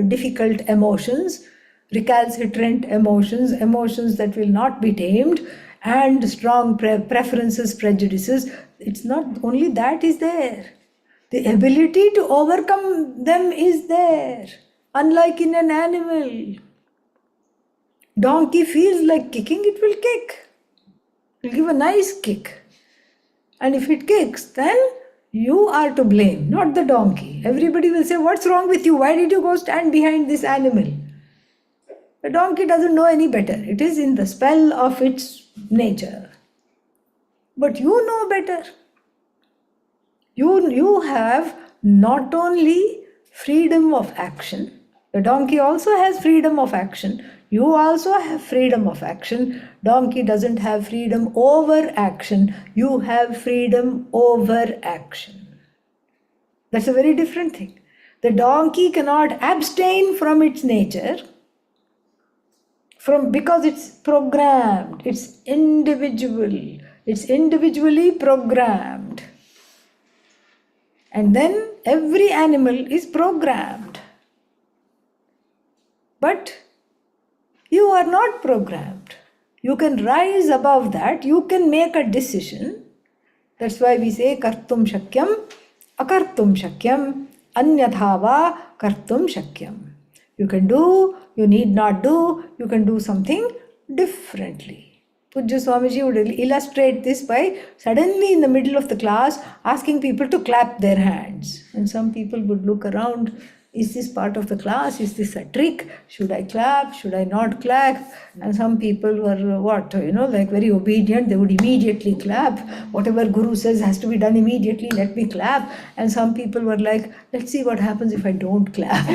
difficult emotions, recalcitrant emotions, emotions that will not be tamed, and strong preferences, prejudices. It's not only that is there. The ability to overcome them is there. Unlike in an animal, donkey feels like kicking, it will kick. It will give a nice kick. And if it kicks, then you are to blame, not the donkey. Everybody will say, what's wrong with you? Why did you go stand behind this animal? The donkey doesn't know any better. It is in the spell of its nature. But you know better. You have not only freedom of action, the donkey also has freedom of action. You also have freedom of action. Donkey doesn't have freedom over action. You have freedom over action. That's a very different thing. The donkey cannot abstain from its nature because it's programmed. It's individual. It's individually programmed. And then every animal is programmed. But you are not programmed. You can rise above that. You can make a decision. That's why we say kartum shakyam, akartum shakyam, anyathava kartum shakyam. You can do, you need not do, you can do something differently. Pujya Swamiji would illustrate this by suddenly in the middle of the class asking people to clap their hands. And some people would look around, is this part of the class? Is this a trick? Should I clap? Should I not clap? And some people were like very obedient. They would immediately clap. Whatever Guru says has to be done immediately. Let me clap. And some people were like, let's see what happens if I don't clap.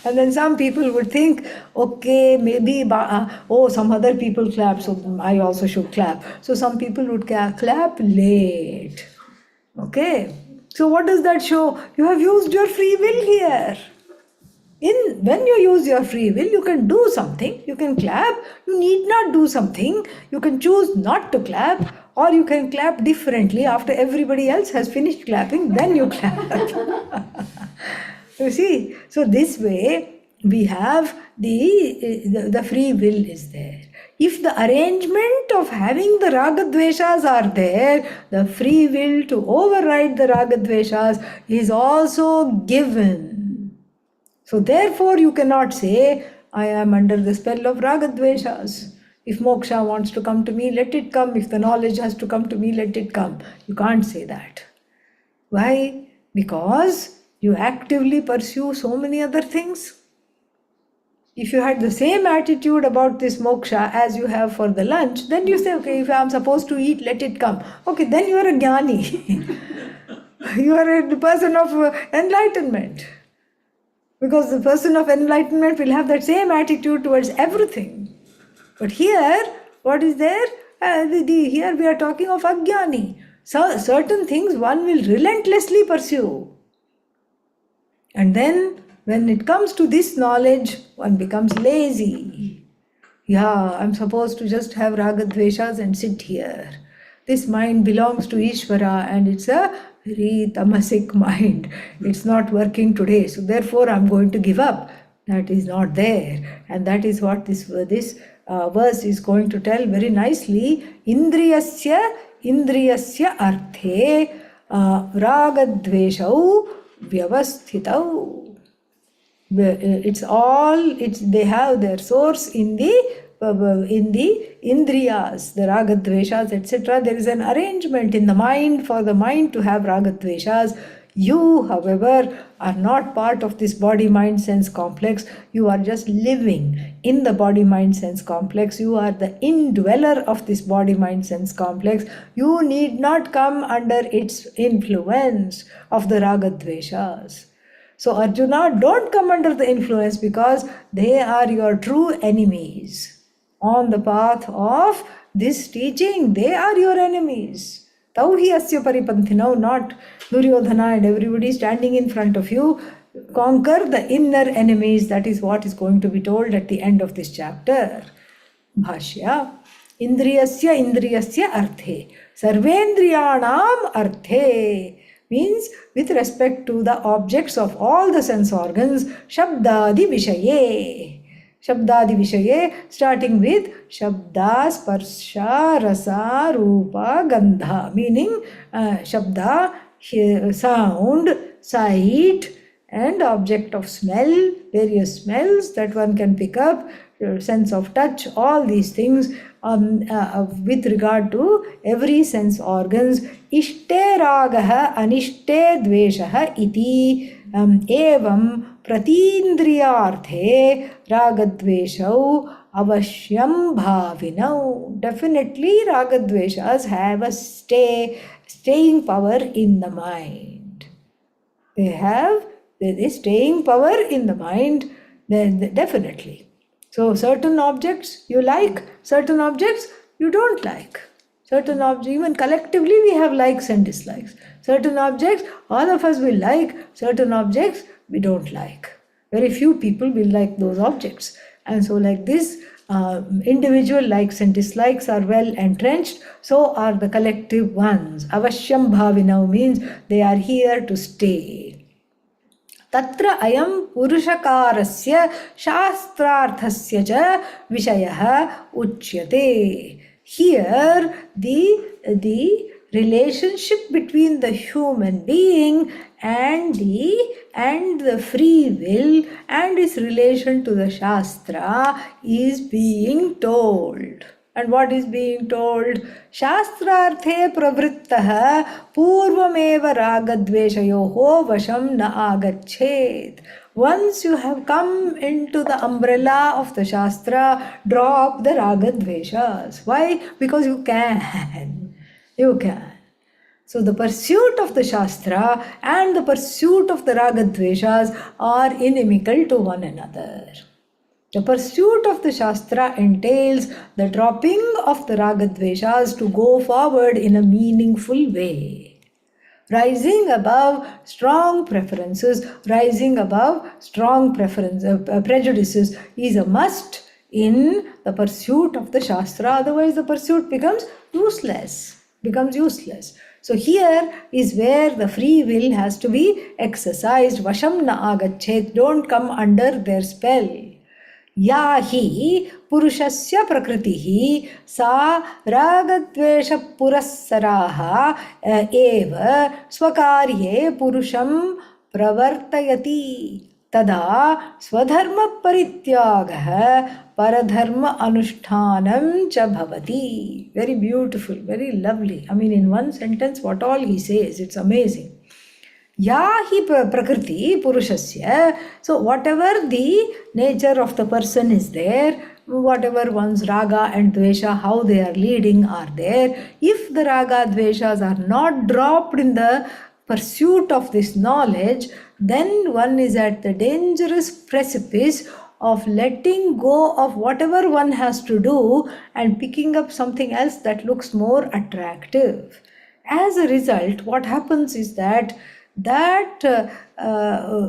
And then some people would think, okay, maybe, some other people clap, so I also should clap. So some people would clap late. Okay. So what does that show? You have used your free will here. When you use your free will, you can do something. You can clap. You need not do something. You can choose not to clap, or you can clap differently after everybody else has finished clapping. Then you clap. You see? So this way we have the free will is there. If the arrangement of having the ragadveshas are there, the free will to override the ragadveshas is also given. So therefore you cannot say, I am under the spell of ragadveshas. If moksha wants to come to me, let it come. If the knowledge has to come to me, let it come. You can't say that. Why? Because you actively pursue so many other things. If you had the same attitude about this moksha as you have for the lunch, then you say, okay, if I am supposed to eat, let it come. Okay, then you are a jnani. You are a person of enlightenment. Because the person of enlightenment will have that same attitude towards everything. But here, what is there? Here we are talking of ajnani. So certain things one will relentlessly pursue. And then when it comes to this knowledge, one becomes lazy. Yeah, I'm supposed to just have ragadveshas and sit here. This mind belongs to Ishvara and it's a very tamasic mind. It's not working today, so therefore I'm going to give up. That is not there. And that is what this verse is going to tell very nicely. Indriyasya indriyasya arthe ragadveshau vyavasthitau. They have their source in the indriyas, the ragadveshas, etc. There is an arrangement in the mind for the mind to have ragadveshas. You, however, are not part of this body mind sense complex. You are just living in the body mind sense complex. You are the indweller of this body mind sense complex. You need not come under its influence of the ragadveshas. So Arjuna, don't come under the influence, because they are your true enemies. On the path of this teaching, they are your enemies. Tauhi asya paripanthinau, not Duryodhana and everybody standing in front of you. Conquer the inner enemies. That is what is going to be told at the end of this chapter. Bhashya. Indriyasya arthe. Sarvendriyanam arthe. Means with respect to the objects of all the sense organs, Shabdadi Vishaye. Shabdadi Vishaye, starting with Shabda, Sparsha, Rasa, Rupa, Gandha, meaning Shabda, sound, sight, and object of smell, various smells that one can pick up, sense of touch, all these things with regard to every sense organs. Ishte ragah anishte dveshah iti evam pratindriyarthe ragadveshau avashyam bhavinau. Definitely ragadveshas have a staying power in the mind. They have the staying power in the mind, definitely. So certain objects you like, certain objects you don't like. Certain objects, even collectively we have likes and dislikes. Certain objects all of us will like, certain objects we don't like. Very few people will like those objects. And so like this, individual likes and dislikes are well entrenched, so are the collective ones. Avashyam bhavinau means they are here to stay. Tatra ayam purushakarasya shastrarthasya cha vishayah uchyate. Here the relationship between the human being and the free will and its relation to the Shastra is being told. And what is being told? Shastrarthe pravrittah purvameva ragadveshayoho vasham na agachet. Once you have come into the umbrella of the Shastra, drop the ragadveshas. Why? Because you can. You can. So the pursuit of the Shastra and the pursuit of the ragadveshas are inimical to one another. The pursuit of the Shastra entails the dropping of the ragadveshas to go forward in a meaningful way. Rising above strong preferences, rising above strong prejudices is a must in the pursuit of the Shastra. Otherwise the pursuit becomes useless. So here is where the free will has to be exercised. Vasham na agachet. Don't come under their spell. या हि पुरुषस्य प्रकृतिः सा रागद्वेषपुरःसराः एव स्वकार्ये पुरुषं प्रवर्तयति तदा स्वधर्मपरित्यागः परधर्म अनुष्ठानं च भवति. Very beautiful, very lovely. I mean, in one sentence what all he says, it's amazing. Ya hi prakriti purushasya. So whatever the nature of the person is there, whatever one's raga and dvesha, how they are leading are there. If the raga dveshas are not dropped in the pursuit of this knowledge, then one is at the dangerous precipice of letting go of whatever one has to do and picking up something else that looks more attractive. As a result, what happens is that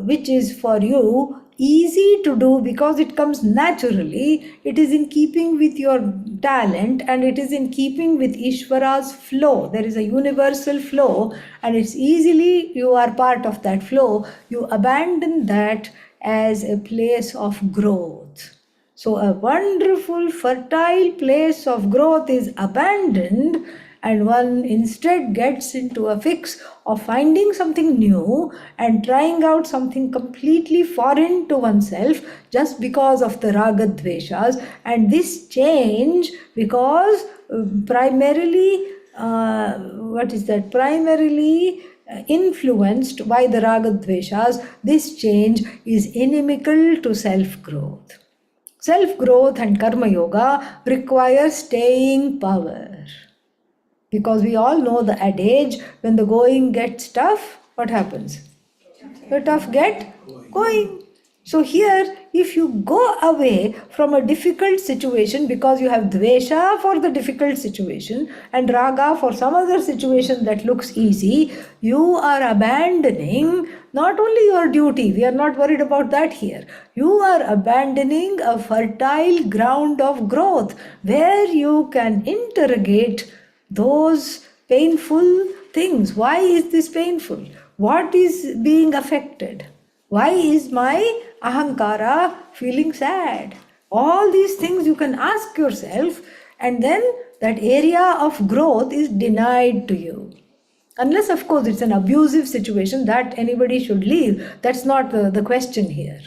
which is for you easy to do because it comes naturally, it is in keeping with your talent and it is in keeping with Ishvara's flow. There is a universal flow and it's easily you are part of that flow. You abandon that as a place of growth. So a wonderful fertile place of growth is abandoned, and one instead gets into a fix of finding something new and trying out something completely foreign to oneself just because of the raga dveshas, and this change because primarily influenced by the raga dveshas, this change is inimical to self growth. Self growth and karma yoga require staying power. Because we all know the adage, when the going gets tough, what happens? The tough get going. So here, if you go away from a difficult situation because you have dvesha for the difficult situation and raga for some other situation that looks easy, you are abandoning not only your duty, we are not worried about that here. You are abandoning a fertile ground of growth where you can interrogate those painful things. Why is this painful? What is being affected? Why is my ahankara feeling sad? All these things you can ask yourself, and then that area of growth is denied to you. Unless, of course, it's an abusive situation that anybody should leave. That's not the question here.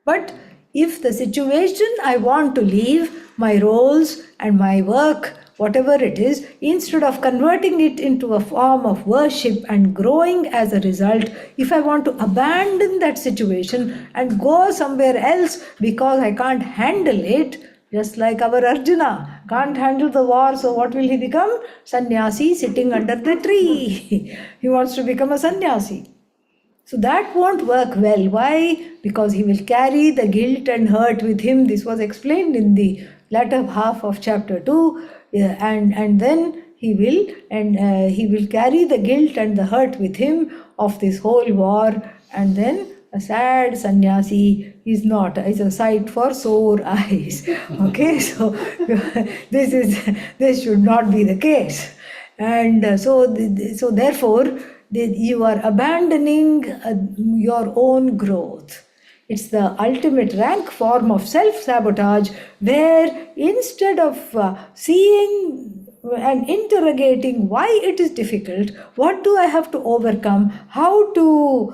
But if the situation I want to leave, my roles and my work, whatever it is, instead of converting it into a form of worship and growing as a result, if I want to abandon that situation and go somewhere else because I can't handle it, just like our Arjuna can't handle the war, so what will he become? Sannyasi sitting under the tree. He wants to become a sannyasi. So that won't work well. Why? Because he will carry the guilt and hurt with him. This was explained in the latter half of chapter 2. And then he will carry the guilt and the hurt with him of this whole war. And then a sad sannyasi is a sight for sore eyes. Okay, so this should not be the case. And so therefore, you are abandoning your own growth. It's the ultimate rank form of self-sabotage, where instead of seeing and interrogating why it is difficult, what do I have to overcome, how to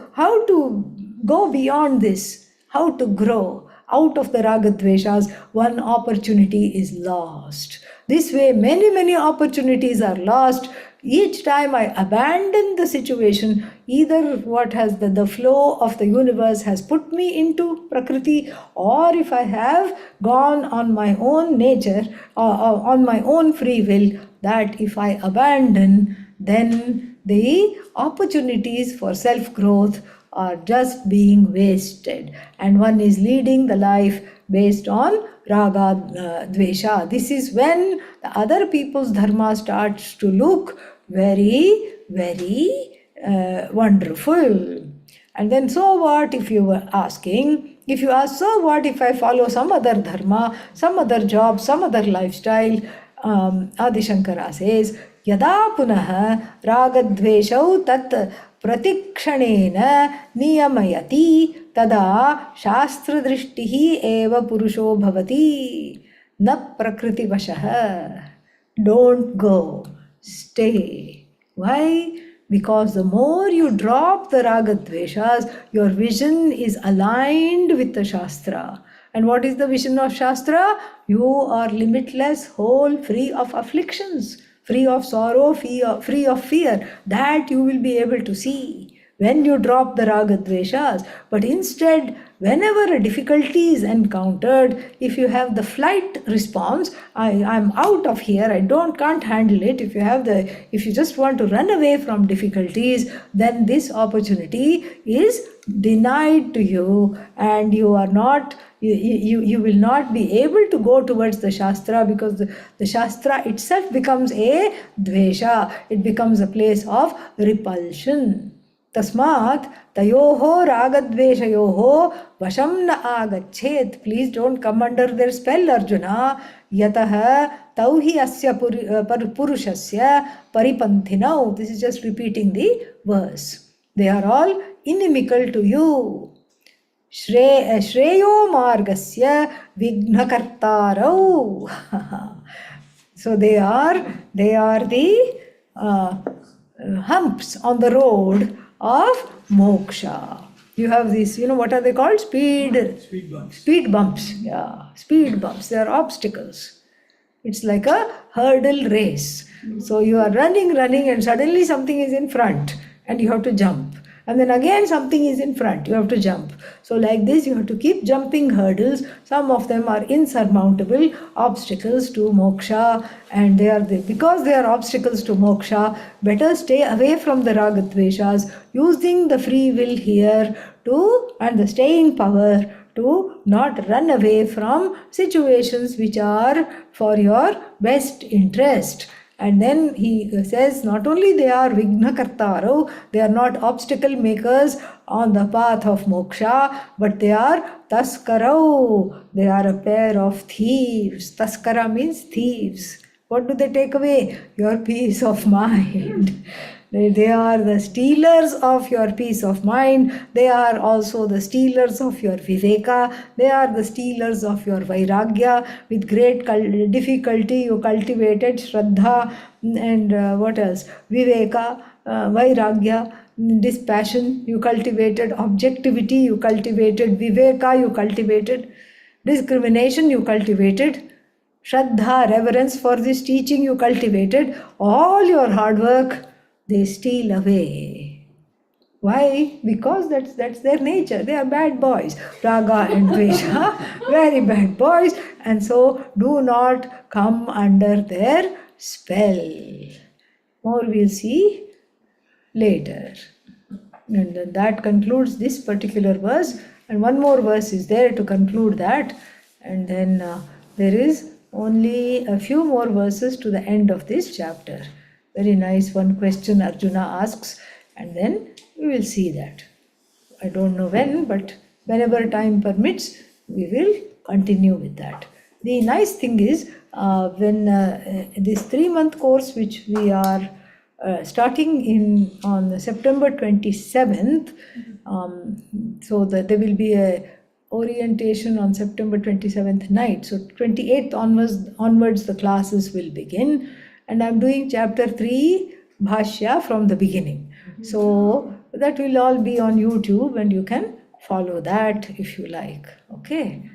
go beyond this, how to grow out of the raga dveshas, one opportunity is lost. This way, many opportunities are lost. Each time I abandon the situation, either what has the flow of the universe has put me into Prakriti, or if I have gone on my own nature, on my own free will, that if I abandon, then the opportunities for self-growth are just being wasted, and one is leading the life based on raga dvesha. This is when the other people's dharma starts to look very wonderful. And then, so what if you were asking, if you ask, so what if I follow some other dharma, some other job, some other lifestyle? Adi Shankara says, Yada punaha ragadveshau tat pratikkshanena niyamayati tada shastra drishtihi eva purusho bhavati na prakriti vashaha. Don't go, stay. Why? Because the more you drop the raga dveshas, your vision is aligned with the Shastra. And what is the vision of Shastra? You are limitless, whole, free of afflictions, free of sorrow, free of fear. That you will be able to see when you drop the raga dveshas. But instead, whenever a difficulty is encountered, if you have the flight response, I'm out of here, can't handle it. If you just want to run away from difficulties, then this opportunity is denied to you, and you are not, you will not be able to go towards the Shastra, because the Shastra itself becomes a dvesha. It becomes a place of repulsion. Tasmat tayoho ragadveshayoho vasham na agachet. Please don't come under their spell, Arjuna. Yataha tauhi asya purushasya paripanthinau. This is just repeating the verse. They are all inimical to you. Shreyo margasya vignakartarau. So they are the humps on the road of moksha. You have these, what are they called? Speed bumps. Speed bumps, yeah. Speed bumps. They are obstacles. It's like a hurdle race. So you are running, and suddenly something is in front and you have to jump. And then again something is in front, you have to jump. So like this, you have to keep jumping hurdles. Some of them are insurmountable obstacles to moksha, and because they are obstacles to moksha, better stay away from the ragadveshas, using the free will here and the staying power to not run away from situations which are for your best interest. And then he says, not only they are Vignakartaro, they are not obstacle makers on the path of moksha, but they are Taskarau. They are a pair of thieves. Taskara means thieves. What do they take away? Your peace of mind. They are the stealers of your peace of mind. They are also the stealers of your viveka. They are the stealers of your vairagya. With great difficulty, you cultivated shraddha and what else? Viveka, vairagya, dispassion. You cultivated objectivity. You cultivated viveka. You cultivated discrimination. You cultivated Shraddha, reverence for this teaching you cultivated. All your hard work, they steal away. Why? Because that's their nature. They are bad boys. Raga and Dvesha, very bad boys. And so do not come under their spell. More we'll see later. And that concludes this particular verse. And one more verse is there to conclude that. And then there is only a few more verses to the end of this chapter. Very nice one question Arjuna asks, and then we will see that. I don't know when, but whenever time permits, we will continue with that. The nice thing is, when this 3-month course which we are starting on September 27th, so that there will be a orientation on September 27th night. So 28th onwards the classes will begin, and I'm doing chapter 3 Bhashya from the beginning. So that will all be on YouTube, and you can follow that if you like. Okay?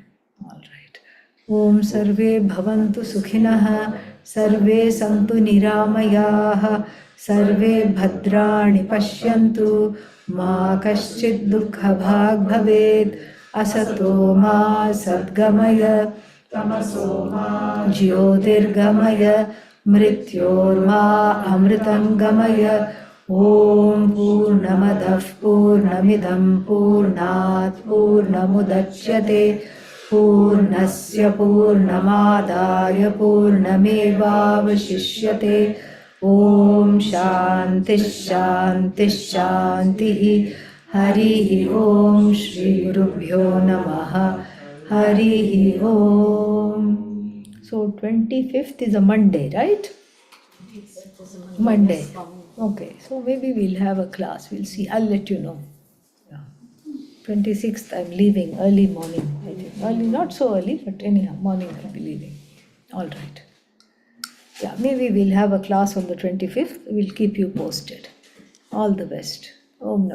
All right. Om Sarve Bhavantu Sukhinah, Sarve Santu Niramayah, Sarve Bhadrani Pashyantu, Ma Kaschid Dukha Bhag Bhaved, Asato Ma Sadgamaya, Tamaso Ma Jyotirgamaya, Mrityorma Amritam Gamaya. Om Purnamadav Purnamidam Purnat Purnamudachyate Purnasya Purnamadaya Purnamevavashishyate. Om Shanti Shanti Shanti. Hari Om Shri Gurubhyo Namaha. Hari Om. So 25th is a Monday, right? Monday. Okay, so maybe we'll have a class. We'll see. I'll let you know. Yeah. 26th, I'm leaving early morning. I think early, not so early, but anyhow, morning I'll be leaving. All right. Yeah, maybe we'll have a class on the 25th. We'll keep you posted. All the best. Om Namah.